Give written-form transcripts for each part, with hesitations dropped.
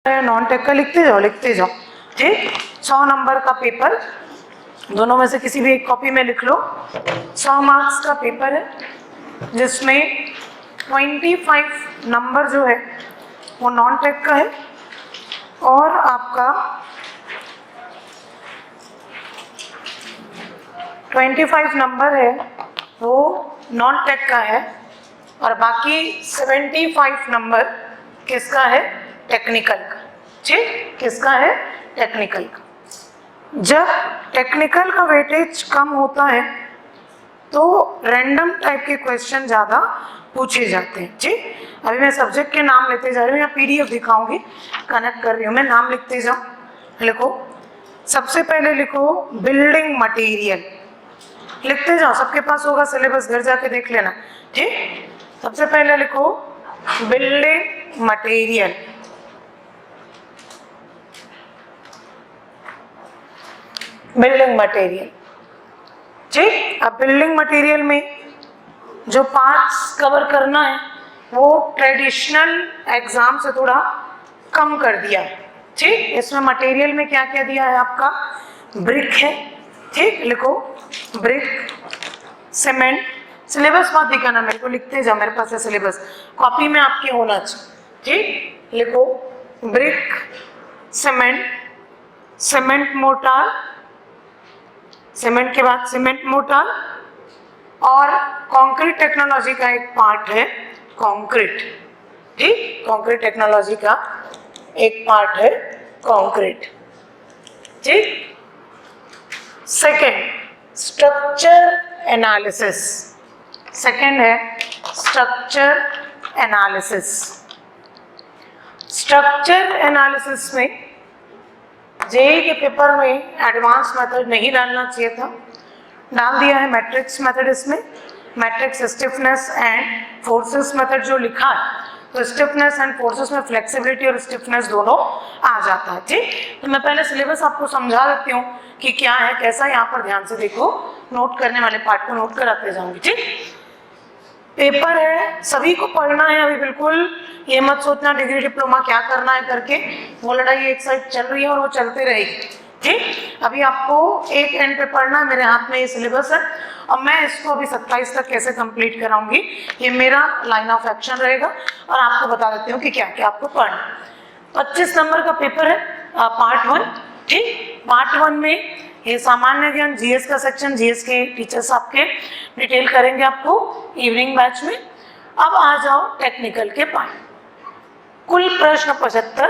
Non tech का लिखते जाओ ठीक। 100 नंबर का पेपर, दोनों में से किसी भी एक कॉपी में लिख लो। 100 मार्क्स का पेपर है जिसमें 25 नंबर जो है वो नॉन टेक का है और आपका 25 नंबर है वो नॉन टेक का है और बाकी 75 नंबर किसका है? टेक्निकल का। ठीक, किसका है? टेक्निकल का। जब टेक्निकल का वेटेज कम होता है तो रैंडम टाइप के क्वेश्चन ज़्यादा पूछे जाते हैं। ठीक, अभी मैं सब्जेक्ट के नाम लेते जा रही हूँ या पीडीएफ दिखाऊंगी, कनेक्ट कर रही हूँ मैं, नाम लिखते जाओ। लिखो, सबसे पहले लिखो बिल्डिंग मटेरियल, लिखते जाओ, सबके पास होगा सिलेबस, घर जाके देख लेना। ठीक, सबसे पहले लिखो बिल्डिंग मटेरियल। बिल्डिंग मटेरियल, ठीक। अब बिल्डिंग मटेरियल में जो पार्ट्स कवर करना है वो ट्रेडिशनल एग्जाम से थोड़ा कम कर दिया है। ठीक, इसमें मटेरियल में क्या क्या दिया है आपका? ब्रिक है। ठीक, लिखो ब्रिक, सीमेंट। सिलेबस मत दिखाना मेरे को, लिखते जाओ, मेरे पास है सिलेबस, कॉपी में आपके होना चाहिए। ठीक, लिखो brick, cement, cement motor, cement के बाद सीमेंट मोटार और कंक्रीट टेक्नोलॉजी का एक पार्ट है कंक्रीट। ठीक, कंक्रीट टेक्नोलॉजी का एक पार्ट है कंक्रीट। ठीक, सेकेंड स्ट्रक्चर एनालिसिस, सेकेंड है स्ट्रक्चर एनालिसिस। स्ट्रक्चर एनालिसिस में जेईई के पेपर में एडवांस मेथड नहीं डालना चाहिए था, डाल दिया है मैट्रिक्स मेथड। इसमें matrix stiffness and forces method जो लिखा है, तो स्टिफनेस एंड फोर्सेस में फ्लेक्सिबिलिटी और स्टिफनेस दोनों आ जाता है। ठीक, तो मैं पहले सिलेबस आपको समझा देती हूँ कि क्या है कैसा, यहाँ पर ध्यान से देखो, नोट करने वाले पार्ट को नोट कराते जाऊंगी। ठीक, पेपर है, सभी को पढ़ना है अभी, बिल्कुल ये मत सोचना डिग्री डिप्लोमा क्या करना है करके, वो लड़ाई एक साइड चल रही है और वो चलते रहेगी। ठीक, अभी आपको एक एंड पे पढ़ना है, मेरे हाथ में ये सिलेबस है और मैं इसको अभी 27 तक कैसे कंप्लीट कराऊंगी, ये मेरा लाइन ऑफ एक्शन रहेगा और आपको बता देती हूँ कि क्या क्या आपको पढ़ना। 25 नंबर का पेपर है, पार्ट 1। ठीक, पार्ट 1 में ये सामान्य ज्ञान जीएस का सेक्शन, जीएस के टीचर्स आपके डिटेल करेंगे आपको इवनिंग बैच में। अब आ जाओ टेक्निकल के पार्ट। कुल प्रश्न 75,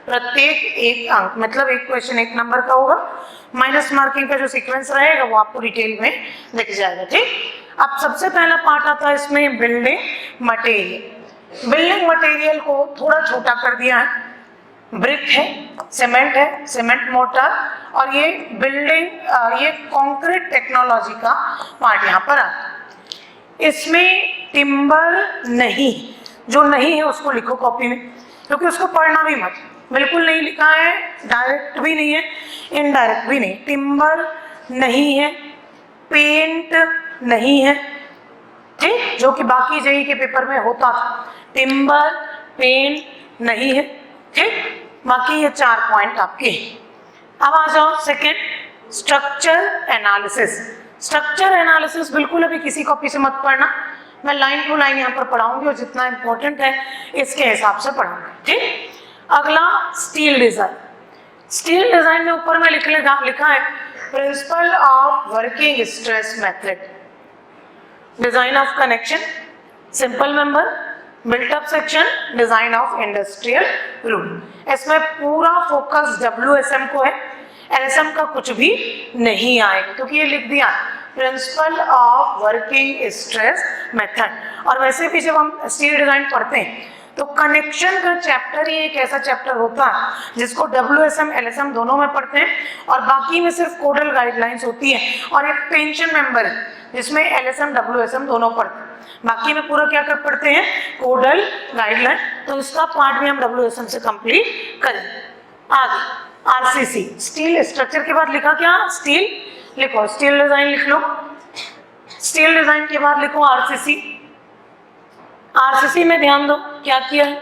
प्रत्येक एक अंक, मतलब एक क्वेश्चन 1 नंबर का होगा। माइनस मार्किंग का जो सीक्वेंस रहेगा वो आपको डिटेल में दिख जाएगा। ठीक, अब सबसे पहला पार्ट आता है इसमें बिल्डिंग मटेरियल। बिल्डिंग मटेरियल को थोड़ा छोटा कर दिया है, ब्रिक है, सीमेंट है, सीमेंट मोटार और ये बिल्डिंग, ये कंक्रीट टेक्नोलॉजी का पार्ट यहाँ पर आता है। इसमें टिम्बर नहीं, जो नहीं है उसको लिखो कॉपी में, क्योंकि उसको पढ़ना भी मत, बिल्कुल नहीं लिखा है, डायरेक्ट भी नहीं है, इनडायरेक्ट भी नहीं। टिम्बर नहीं है, पेंट नहीं है, ठीक, जो कि बाकी जेईई के पेपर में होता था। टिम्बर, पेंट नहीं है। ठीक, बाकी ये 4 पॉइंट आपके। अब आ जाओ second structure analysis. Structure analysis बिल्कुल अभी किसी कॉपी से मत पढ़ना, मैं लाइन टू लाइन यहाँ पर पढ़ाऊंगी और जितना इंपॉर्टेंट है इसके हिसाब से पढ़ाऊंगी। ठीक, अगला स्टील डिजाइन। स्टील डिजाइन में ऊपर में लिखा है principle of working stress method, design of connection, simple member, built up section, design of industrial room. इसमें पूरा फोकस WSM को है, LSM का कुछ भी नहीं आएगा क्योंकि ये लिख दिया principle of working stress method. और वैसे भी जब हम स्टील डिजाइन पढ़ते हैं तो कनेक्शन का चैप्टर ही एक ऐसा चैप्टर होता है जिसको WSM LSM दोनों में पढ़ते हैं और बाकी में सिर्फ कोडल गाइडलाइंस होती है और एक टेंशन मेंबर है जिसमें LSM WSM दोनों पढ़ते हैं, बाकी में पूरा क्या कर पढ़ते हैं? कोडल गाइडलाइन। तो इसका पार्ट भी हम WSM से कंप्लीट करें। आगे RCC, स्टील स्ट्रक्चर के बाद लिखा क्या? स्टील, लिखो स्टील डिजाइन लिख लो। स्टील डिजाइन के बाद लिखो RCC। RCC में ध्यान दो क्या किया है,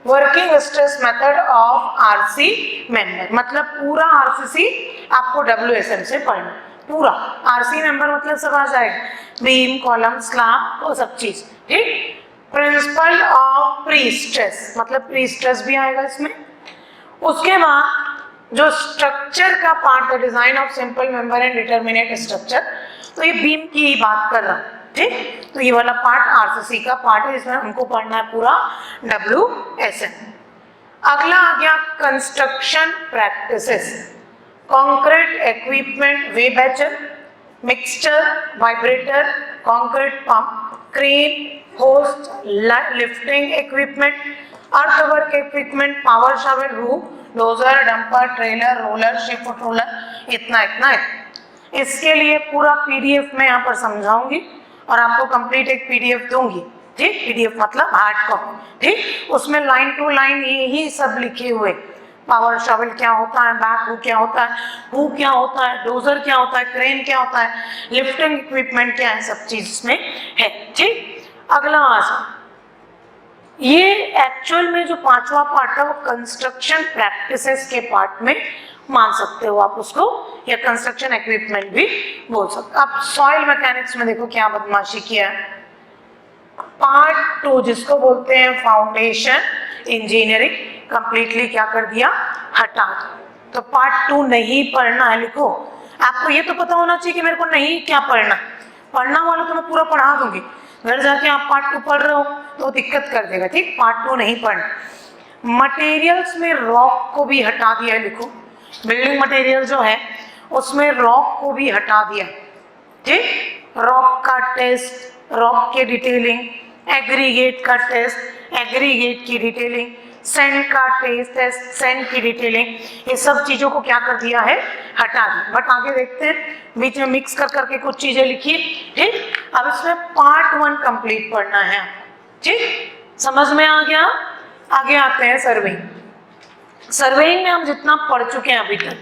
working stress method of RC member, मतलब पूरा आरसीसी आपको डब्ल्यूएसएम से पढ़ना, पूरा आरसी मेंबर मतलब सब आ जाएगा, बीम, कॉलम, स्लैब वो सब चीज, ठीक। प्रिंसिपल ऑफ प्री स्ट्रेस, मतलब प्री स्ट्रेस भी आएगा इसमें। उसके बाद जो स्ट्रक्चर का पार्ट है, design of simple member and determinate structure, तो ये बीम की ही बात कर रहा हूं, ठीक। तो ये वाला पार्ट आरसीसी का पार्ट है, इसमें हमको पढ़ना है पूरा डब्ल्यूएसएम। अगला आ गया construction practices, concrete equipment, weigh batcher, mixture, vibrator, concrete pump, crane, hoist, lifting equipment, earthwork equipment, power shovel, roof, dozer, dumper, trailer, roller, shift roller, इतना इतना इतना। इसके लिए पूरा पीडीएफ में यहाँ पर समझाऊंगी और आपको कंप्लीट एक पीडीएफ दूंगी, ठीक। पीडीएफ मतलब हार्ड कॉपी, ठीक। उसमें लाइन टू लाइन यही सब लिखे हुए, पावर शॉवल क्या होता है, बैक हू क्या होता है, हू क्या होता है, डोजर क्या होता है, क्रेन क्या होता है, लिफ्टिंग इक्विपमेंट क्या है, सब चीज इसमें है, ठीक। अगला ये एक्चुअल में जो पांचवा पार्ट है वो कंस्ट्रक्शन प्रैक्टिसेस के पार्ट में मान सकते हो आप उसको, या कंस्ट्रक्शन इक्विपमेंट भी बोल सकते। अब सॉइल मैकेनिक्स में देखो क्या बदमाशी किया है, पार्ट 2 जिसको बोलते हैं फाउंडेशन इंजीनियरिंग, कंप्लीटली क्या कर दिया, हटा दिया। तो पार्ट 2 नहीं पढ़ना है, लिखो। आपको ये तो पता होना चाहिए कि मेरे को नहीं क्या पढ़ना, पढ़ना वाला तो मैं पूरा पढ़ा दूंगी, घर जाके आप पार्ट 2 पढ़ रहे हो तो दिक्कत कर देगा, ठीक। पार्ट 2 नहीं पढ़ना। मटेरियल्स में रॉक को भी हटा दिया, लिखो। बिल्डिंग मटेरियल जो है उसमें रॉक को भी हटा दिया, ठीक। रॉक का टेस्ट, रॉक के डिटेलिंग, एग्रीगेट का टेस्ट, एग्रीगेट की डिटेलिंग, सैंड का टेस्ट है, सैंड की डिटेलिंग, ये सब चीजों को क्या कर दिया है, हटा दिया। बट आगे देखते हैं, बीच में मिक्स कर करके कुछ चीजें लिखी, ठीक। अब इसमें पार्ट 1 कंप्लीट पढ़ना है, ठीक। समझ में आ गया। आगे आते हैं सर्वेइंग। सर्वेइंग में हम जितना पढ़ चुके हैं अभी तक,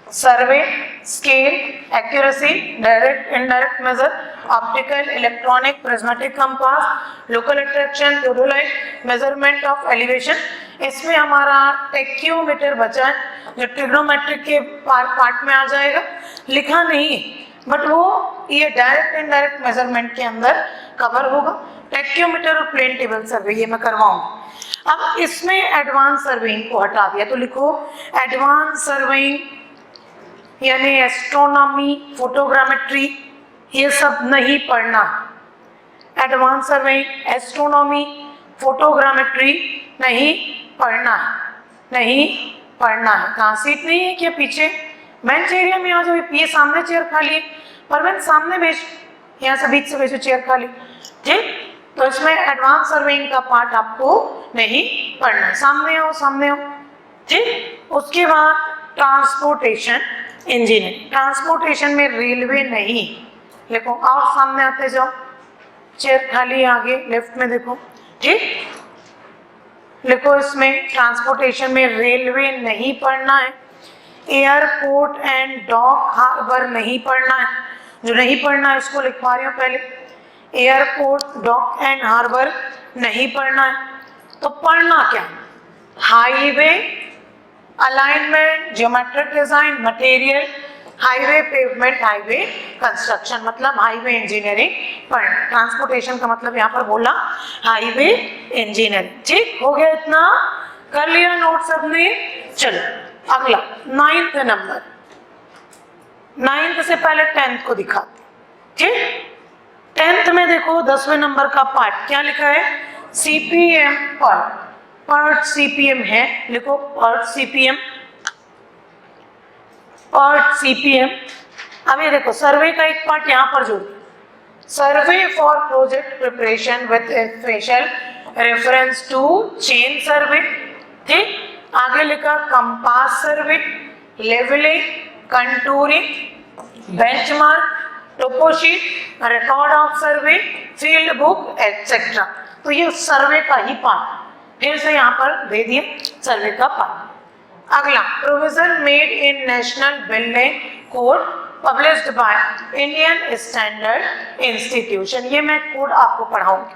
survey, scale, accuracy, direct indirect measure, optical, electronic, prismatic compass, local attraction, theodolite, measurement of elevation. इसमें हमारा टेक्योमीटर बचा है जो ट्रिग्नोमेट्रिक के पार्ट में आ जाएगा, लिखा नहीं बट वो ये डायरेक्ट इनडायरेक्ट मेजरमेंट के अंदर कवर होगा। टेक्योमीटर और प्लेन टेबल सर्वे ये मैं करवाऊंगा। अब इसमें एडवांस सर्वेइंग को हटा दिया, तो लिखो एडवांस सर्वेइंग यानी एस्ट्रोनॉमी, फोटोग्रामेट्री, ये सब नहीं पढ़ना। एडवांस सर्वेइंग, एस्ट्रोनॉमी, फोटोग्रामेट्री नहीं पढ़ना है, नहीं पढ़ना है। कहाँ सीट नहीं है क्या पीछे, बेंच एरिया में आ जाओ। ये सामने चेयर खाली है, परवीन सामने भेज, यहाँ से बीच से भेजो चेयर खाली, ठीक। तो इसमें एडवांस सर्वेइंग का पार्ट आपको नहीं पढ़ना, सामने आओ, सामने आओ, ठीक। उसके बाद ट्रांसपोर्टेशन इंजीनियरिंग, ट्रांसपोर्टेशन में रेलवे नहीं, देखो और सामने आते जाओ, चेयर खाली आगे लेफ्ट में देखो, ठीक। लिखो इसमें ट्रांसपोर्टेशन में रेलवे नहीं पढ़ना है, एयरपोर्ट एंड डॉक हार्बर नहीं पढ़ना है। जो नहीं पढ़ना है इसको लिखवा रही हूँ पहले, एयरपोर्ट, डॉक एंड हार्बर नहीं पढ़ना है। तो पढ़ना क्या, highway, alignment, geometric design, material, highway pavement, highway construction, मतलब हाईवे इंजीनियरिंग पढ़ना। ट्रांसपोर्टेशन का मतलब यहाँ पर बोला हाईवे इंजीनियरिंग, ठीक। हो गया इतना, कर लिया नोट सबने। चलो अगला 9th नंबर, 9th से पहले 10th को दिखाते, ठीक। 10th में देखो 10वें नंबर का पार्ट क्या लिखा है, सीपीएम पार्ट, पार्ट सीपीएम है, लिखो पार्ट सीपीएम, पार्ट सीपीएम। अब ये देखो सर्वे का एक पार्ट यहाँ पर जोड़, survey for project preparation with special reference to chain survey, ठीक। आगे लिखा compass survey, levelling, contouring, benchmark, toposheet, record of survey, field book etcetera. तो ये सर्वे का ही पार्ट फिर से यहाँ पर दे दिया, सर्वे का पार्ट। अगला provision made in national building code published by Indian standard institution, ये मैं कोड आपको पढ़ाऊंगी,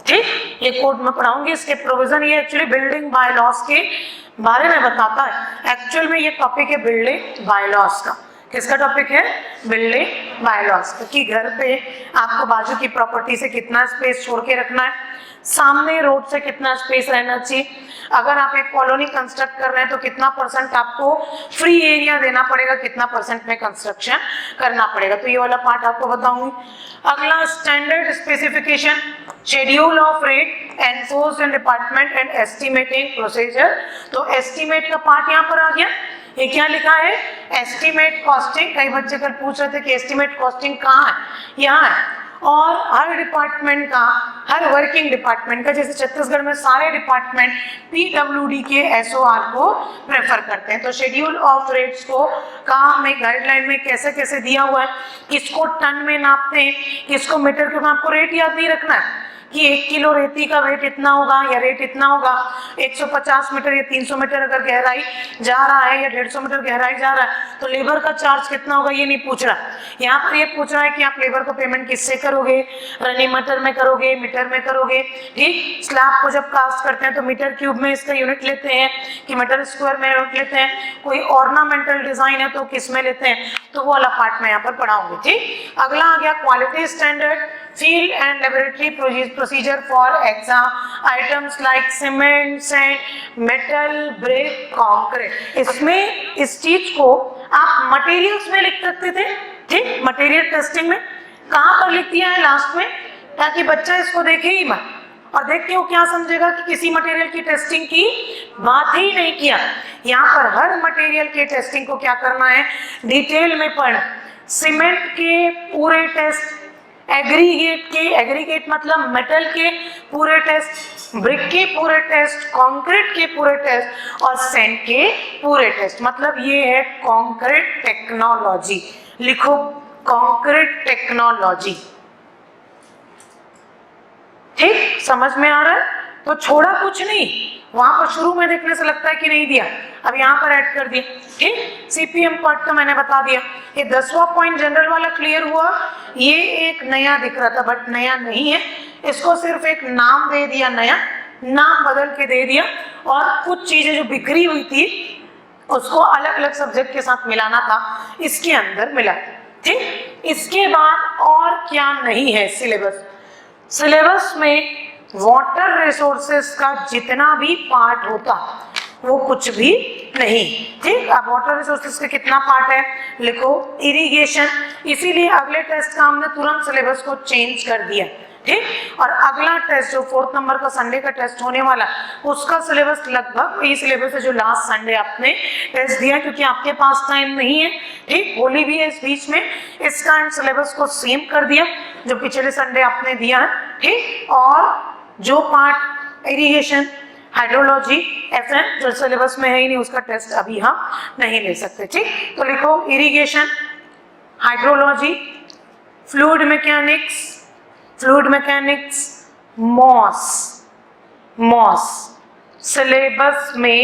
ठीक। ये कोड में पढ़ाऊंगी, इसके प्रोविजन ये एक्चुअली बिल्डिंग बायलॉज के बारे में बताता है। एक्चुअल में ये टॉपिक है बिल्डिंग बायलॉज का। किसका टॉपिक है? Building bylaws. कि घर पे आपको बाजू की प्रॉपर्टी से कितना स्पेस छोड़ के रखना है, सामने रोड से कितना स्पेस रहना चाहिए, अगर आप एक कॉलोनी कंस्ट्रक्ट कर रहे हैं तो कितना परसेंट आपको फ्री एरिया देना पड़ेगा, कितना परसेंट में कंस्ट्रक्शन करना पड़ेगा, तो ये वाला पार्ट आपको बताऊंगी। अगला standard specification, schedule of rate enforced department and estimating procedure. तो एस्टिमेट का पार्ट यहाँ पर आ गया। ये क्या लिखा है? Estimate costing. कई बच्चे कल पूछ रहे थे कि एस्टिमेट कॉस्टिंग कहाँ है, यहाँ है। और हर डिपार्टमेंट का, हर वर्किंग डिपार्टमेंट का, जैसे छत्तीसगढ़ में सारे डिपार्टमेंट पीडब्ल्यूडी के एसओआर को प्रेफर करते हैं, तो शेड्यूल ऑफ रेट्स को कहाँ में गाइडलाइन में कैसे कैसे दिया हुआ है, किसको टन में नापते हैं, किसको मीटर, क्योंकि आपको रेट याद नहीं रखना है कि 1 किलो रेती का वेट इतना होगा या रेट इतना होगा, 150 मीटर या 300 मीटर अगर गहराई जा रहा है या 150 मीटर गहराई जा रहा है तो लेबर का चार्ज कितना होगा, ये नहीं पूछ रहा। यहाँ पर ये पूछ रहा है कि आप लेबर को पेमेंट किससे करोगे, रनिंग मीटर में करोगे, मीटर में करोगे। ठीक, स्लैब को जब कास्ट करते हैं तो मीटर क्यूब में इसका यूनिट लेते हैं कि मीटर स्क्वायर में यूनिट लेते हैं, कोई ऑर्नामेंटल डिजाइन है तो किस में लेते हैं, तो वो वाला पार्ट मैं यहाँ पर पढ़ाऊंगी। ठीक, अगला आ गया quality standard, field and laboratory procedure for exam items like cement, sand, metal, brick, concrete। इसमें इस चीज को आप मटेरियल्स में लिख सकते थे। ठीक, मटेरियल टेस्टिंग में कहाँ पर लिख दिया है? लास्ट में, ताकि बच्चा इसको देखे ही मत, और देख के वो क्या समझेगा कि किसी मटेरियल की टेस्टिंग की बात ही नहीं किया। यहाँ पर हर मटेरियल के टेस्टिंग को क्या करना है, डिटेल में पढ़ना। सीमेंट के पूरे टेस्ट, एग्रीगेट के, एग्रीगेट मतलब मेटल के पूरे टेस्ट, ब्रिक के पूरे टेस्ट, कंक्रीट के पूरे टेस्ट और सैंड के पूरे टेस्ट। मतलब ये है कंक्रीट टेक्नोलॉजी। लिखो कंक्रीट टेक्नोलॉजी। ठीक, समझ में आ रहा है? तो छोड़ा कुछ नहीं, वहां पर शुरू में देखने से लगता है कि नहीं दिया, अब यहाँ पर ऐड कर दिया। ठीक, सीपीएम पार्ट तो मैंने बता दिया। ये 10वां पॉइंट जनरल वाला क्लियर हुआ। ये एक नया दिख रहा था बट नया नहीं है, इसको सिर्फ एक नाम दे दिया, नया नाम बदल के दे दिया, और कुछ चीजें जो बिखरी हुई थी उसको अलग अलग सब्जेक्ट के साथ मिलाना था, इसके अंदर मिला। ठीक, इसके बाद और क्या नहीं है सिलेबस? सिलेबस में वाटर रिसोर्सेस का जितना भी पार्ट होता वो कुछ भी नहीं। ठीक, अब वाटर रिसोर्सेस का कितना पार्ट है लिखो, इरिगेशन। इसीलिए अगले टेस्ट का हमने तुरंत सिलेबस को चेंज कर दिया। ठीक, और अगला टेस्ट जो 4 नंबर का संडे का टेस्ट होने वाला, उसका सिलेबस लगभग वही सिलेबस है जो लास्ट संडे आपने टेस्ट दिया, क्योंकि आपके पास टाइम नहीं है। ठीक, होली भी है इस बीच में, इसका सिलेबस को सेम कर दिया जो पिछले संडे आपने दिया है। ठीक, और जो पार्ट इरिगेशन, हाइड्रोलॉजी, एफएम जो सिलेबस में है ही नहीं, उसका टेस्ट अभी हम नहीं ले सकते। ठीक, तो लिखो इरिगेशन, हाइड्रोलॉजी, फ्लूइड मैकेनिक्स, मॉस सिलेबस में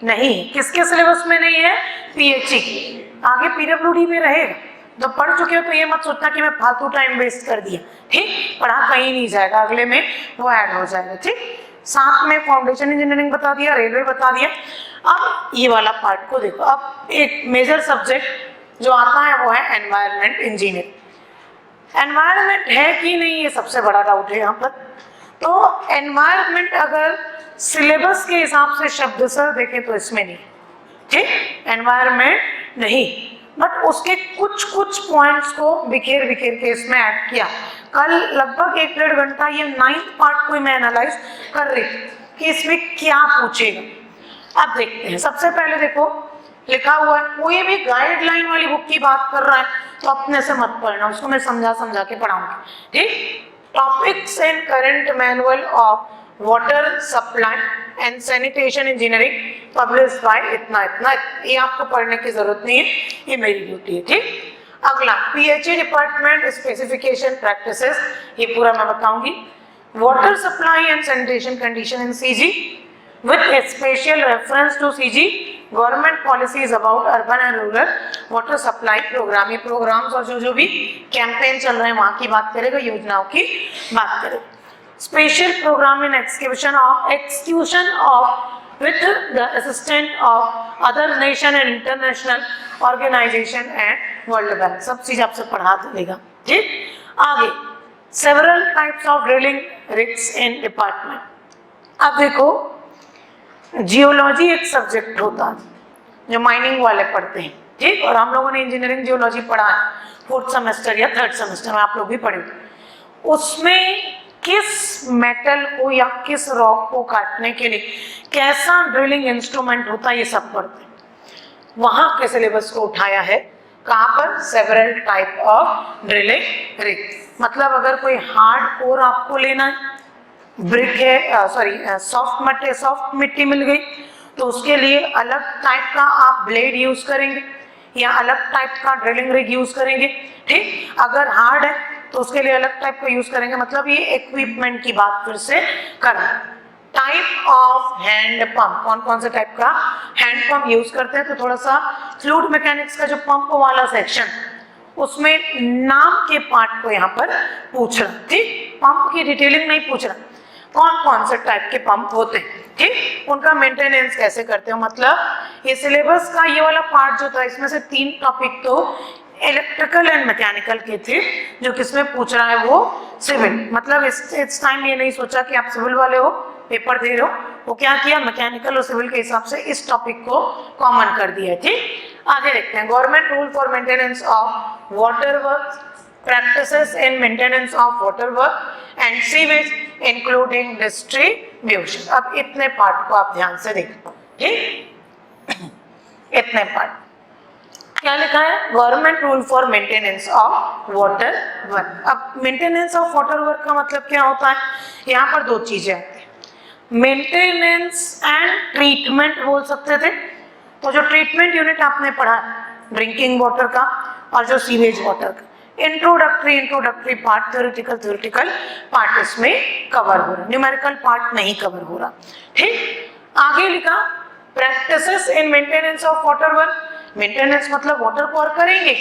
नहीं। किसके सिलेबस में नहीं है? पीएचई की। आगे पीडब्ल्यूडी में रहेगा, तो पढ़ चुके हो तो ये मत सोचना कि मैं फालतू टाइम वेस्ट कर दिया। ठीक, पढ़ा कहीं नहीं जाएगा, अगले में वो ऐड हो जाएगा। ठीक, साथ में फाउंडेशन इंजीनियरिंग बता दिया, रेलवे बता दिया। अब ये वाला पार्ट को देखो। अब एक मेजर सब्जेक्ट जो आता है वो है एनवायरनमेंट इंजीनियरिंग। एनवायरनमेंट है कि नहीं, ये सबसे बड़ा डाउट है यहाँ पर। तो एनवायरनमेंट अगर सिलेबस के हिसाब से शब्द सर देखें तो इसमें नहीं। ठीक, एनवायरनमेंट नहीं, बट उसके कुछ कुछ पॉइंट्स को बिखेर बिखेर के इसमें ऐड किया। कल लगभग 1-1.5 घंटा ये 9th पार्ट को मैं एनालाइज कर रही थी कि इसमें क्या पूछेगा। अब देखते हैं। सबसे पहले देखो लिखा हुआ है, कोई भी गाइडलाइन वाली बुक की बात कर रहा है तो अपने से मत पढ़ना, उसको मैं समझा के पढ़ाऊंगी। ठीक, topics and current manual of water supply and sanitation engineering publish by इतना इतना, ये आपको पढ़ने की जरूरत नहीं है, ये मेरी ड्यूटी है। ठीक, अगला पीएचई डिपार्टमेंट स्पेसिफिकेशन प्रैक्टिसेस, ये पूरा मैं बताऊंगी। Water supply and sanitation condition in CG with special reference to CG government policies about urban and rural water supply program. ये प्रोग्राम्स और जो भी कैंपेन चल रहे हैं वहां की बात करेगा, योजनाओं की बात करेगा। Special program in execution of with the assistance of other nation and international organization and world bank, सब चीज आपसे पढ़ा देगा। ठीक, आगे several types of drilling rigs in department। अब देखो जियोलॉजी एक सब्जेक्ट होता है जो माइनिंग वाले पढ़ते हैं, ठीक, और हम लोगों ने इंजीनियरिंग जियोलॉजी पढ़ा है 4th सेमेस्टर या 3rd सेमेस्टर में, आप लोग भी पढ़े। उसमें किस मेटल को या किस रॉक को काटने के लिए कैसा ड्रिलिंग इंस्ट्रूमेंट होता है ये सब पढ़ते हैं। वहां के सिलेबस को उठाया है, कहां पर, several type of drilling rig. मतलब अगर कोई हार्ड कोर आपको लेना है, ब्रिक है, सॉफ्ट मिट्टी मिल गई तो उसके लिए अलग टाइप का आप ब्लेड यूज करेंगे या अलग टाइप का ड्रिलिंग रिग यूज करेंगे। ठीक, अगर हार्ड है तो उसके लिए अलग टाइप का यूज करेंगे। मतलब ये इक्विपमेंट की बात फिर से करें। टाइप ऑफ हैंड पंप, कौन कौन से टाइप का हैंड पंप यूज करते हैं, तो थोड़ा सा फ्लूइड मैकेनिक्स का जो पंप वाला सेक्शन, उसमें नाम के पार्ट को यहाँ पर पूछ रहा। ठीक, पंप की डिटेलिंग नहीं पूछ रहा, कौन कौन से टाइप के पंप होते हैं, ठीक, उनका मेंटेनेंस कैसे करते हो। मतलब ये सिलेबस का ये वाला पार्ट जो था, इसमें से 3 टॉपिक तो इलेक्ट्रिकल एंड मैकेनिकल के थे, जो किसमें पूछ रहा है वो सिविल। मतलब इस टाइम ये नहीं सोचा कि आप सिविल वाले हो, पेपर दे रहे हो, वो क्या किया, मैकेनिकल और सिविल के हिसाब से इस टॉपिक को कॉमन कर दिया है। ठीक, आगे देखते हैं। Government rule for maintenance of water work, practices in maintenance of water work and sewage including distribution। अब इतने पार्ट को आप ध्यान से देखो। ठीक, इतने पार्ट क्या लिखा है, government rule for maintenance of water work. अब मेंटेनेंस ऑफ वाटर वर्क का मतलब क्या होता है, यहाँ पर 2 चीजें आती हैं, मेंटेनेंस एंड ट्रीटमेंट बोल सकते थे। तो जो ट्रीटमेंट यूनिट आपने पढ़ा ड्रिंकिंग वाटर का और जो सीवेज वाटर का, इंट्रोडक्टरी पार्ट, थ्योरेटिकल पार्ट इसमें कवर हो रहा, न्यूमेरिकल पार्ट नहीं कवर हो रहा। ठीक, आगे लिखा practices in maintenance of water work. Maintenance मतलब वाटर को और करेंगे,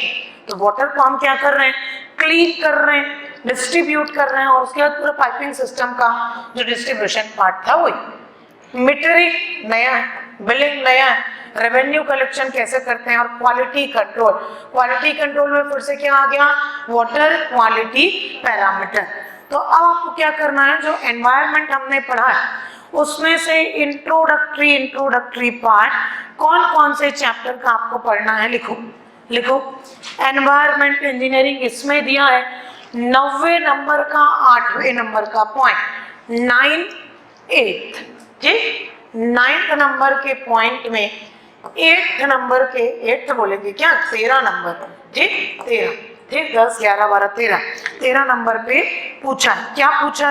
तो वाटर को हम क्या कर रहे हैं, क्लीन कर रहे हैं, डिस्ट्रीब्यूट कर रहे हैं, और उसके बाद पूरा पाइपिंग सिस्टम का जो डिस्ट्रीब्यूशन पार्ट था वही। मीटरिंग नया है, बिलिंग नया है, रेवेन्यू कलेक्शन कैसे करते हैं, और क्वालिटी कंट्रोल। क्वालिटी कंट्रोल में फिर से क्या आ गया, वाटर क्वालिटी पैरामीटर। तो अब आपको क्या करना है, जो एनवायरनमेंट हमने पढ़ा है उसमें से इंट्रोडक्टरी पार्ट कौन कौन से चैप्टर का आपको पढ़ना है, लिखो। एनवायरनमेंट इंजीनियरिंग इसमें दिया है 90 नंबर का 8वें नंबर का पॉइंट 9/8। ठीक, 9th नंबर के पॉइंट में 8th नंबर के 8th बोलेंगे क्या, 13 नंबर। ठीक, 13, ठीक, 10 11 12 13 नंबर पे पूछा है। क्या पूछा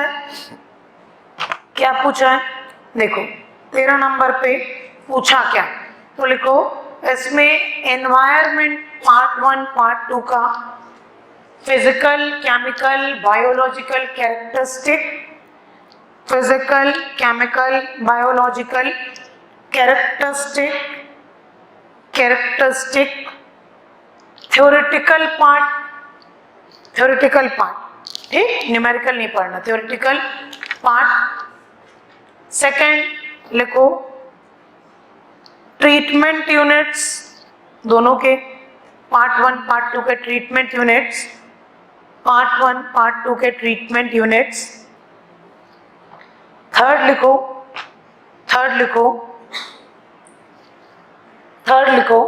है, देखो 13 नंबर पे पूछा क्या, तो लिखो इसमें एनवायरनमेंट पार्ट 1 पार्ट 2 का physical chemical biological characteristic, physical chemical biological characteristic, theoretical part, ठीक, न्यूमेरिकल नहीं पढ़ना, थ्योरेटिकल पार्ट। सेकंड लिखो ट्रीटमेंट यूनिट्स, दोनों के पार्ट 1 पार्ट 2 के ट्रीटमेंट यूनिट्स, पार्ट 1 पार्ट 2 के ट्रीटमेंट यूनिट्स। थर्ड लिखो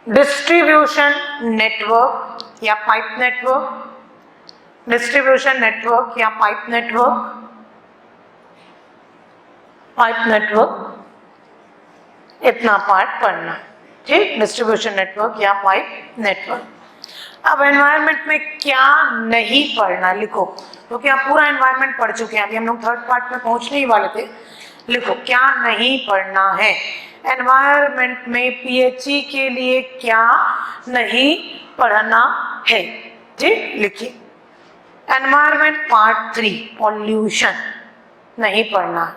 डिस्ट्रीब्यूशन नेटवर्क या पाइप नेटवर्क, डिस्ट्रीब्यूशन नेटवर्क या पाइप नेटवर्क, इतना पार्ट पढ़ना। ठीक, डिस्ट्रीब्यूशन नेटवर्क या पाइप नेटवर्क। अब एनवायरनमेंट में क्या नहीं पढ़ना लिखो, क्योंकि आप पूरा एनवायरनमेंट पढ़ चुके हैं, अभी हम लोग 3rd पार्ट में पहुंचने ही वाले थे। लिखो क्या नहीं पढ़ना है एनवायरनमेंट में, पीएचई के लिए क्या नहीं पढ़ना है। ठीक, लिखिए एनवायरनमेंट पार्ट 3 पॉल्यूशन नहीं पढ़ना,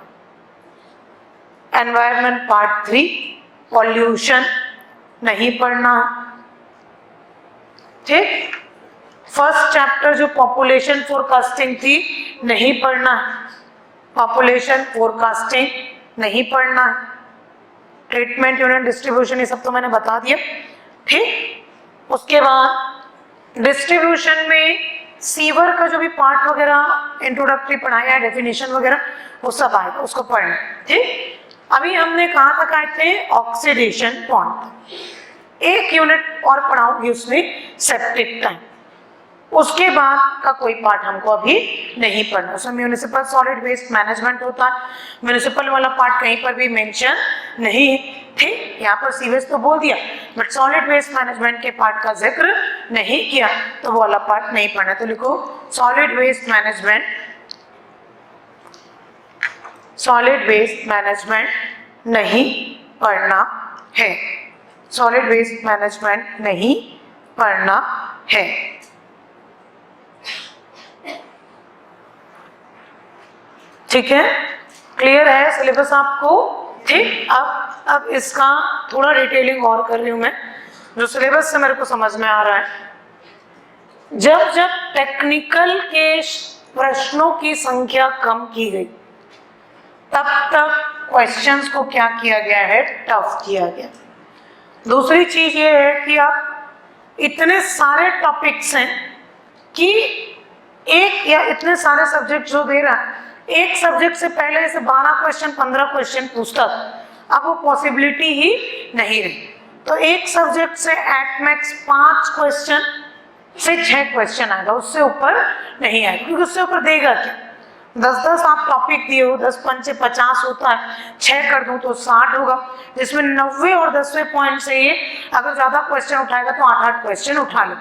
एनवायरनमेंट पार्ट 3 पॉल्यूशन नहीं पढ़ना। ठीक, फर्स्ट चैप्टर जो पॉपुलेशन फोरकास्टिंग थी नहीं पढ़ना है, पॉपुलेशन फोरकास्टिंग नहीं पढ़ना है, ट्रीटमेंट यूनिट डिस्ट्रीब्यूशन ये सब तो मैंने बता दिया, ठीक। उसके बाद डिस्ट्रीब्यूशन में सीवर का जो भी पार्ट वगैरह इंट्रोडक्टरी पढ़ाया है, डेफिनेशन वगैरह वो सब आएगा, उसको पढ़ना, ठीक। अभी हमने कहा था कहते थे ऑक्सीडेशन पॉइंट, एक यूनिट और पढ़ाऊंगी उसमें सेप्टिक टाइम, उसके बाद का कोई पार्ट हमको अभी नहीं पढ़ना। उसमें म्यूनिसिपल सॉलिड वेस्ट मैनेजमेंट होता है, म्यूनिसिपल वाला पार्ट कहीं पर भी मेंशन नहीं है, ठीक। यहाँ पर सीवेज तो बोल दिया बट सॉलिड वेस्ट मैनेजमेंट के पार्ट का जिक्र नहीं किया, तो वो वाला पार्ट नहीं पढ़ना। तो लिखो solid waste management, solid waste management नहीं पढ़ना है, सॉलिड वेस्ट मैनेजमेंट नहीं पढ़ना है। ठीक है, क्लियर है सिलेबस आपको, ठीक। अब इसका थोड़ा डिटेलिंग और कर रही हूं मैं, जो सिलेबस से मेरे को समझ में आ रहा है। जब जब टेक्निकल के प्रश्नों की संख्या कम की गई तब तक क्वेश्चंस को क्या किया गया है, टफ किया गया। दूसरी चीज ये है कि आप इतने सारे टॉपिक्स हैं कि एक या इतने सारे सब्जेक्ट जो दे रहा है, एक सब्जेक्ट से पहले से 12 क्वेश्चन 15 क्वेश्चन पूछता, अब वो पॉसिबिलिटी ही नहीं रही। तो एक सब्जेक्ट से एट मैक्स 5 क्वेश्चन से 6 क्वेश्चन आएगा, उससे ऊपर नहीं आएगा, क्योंकि उससे ऊपर देगा क्या। 10-10 आप टॉपिक दिए हो, 10 पंचे 50 होता है, 6 कर दूं तो 60 होगा, जिसमें 90 और 10वें पॉइंट से ये अगर ज्यादा क्वेश्चन उठाएगा तो 8-8 क्वेश्चन उठा लो,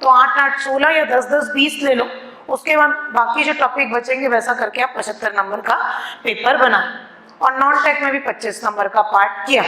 तो 8-8 16 या 10-10 20 ले लो। उसके बाद बाकी जो टॉपिक बचेंगे वैसा करके आप 75 नंबर का पेपर बनाएं। और नॉन टेक में भी 25 नंबर का पार्ट किया।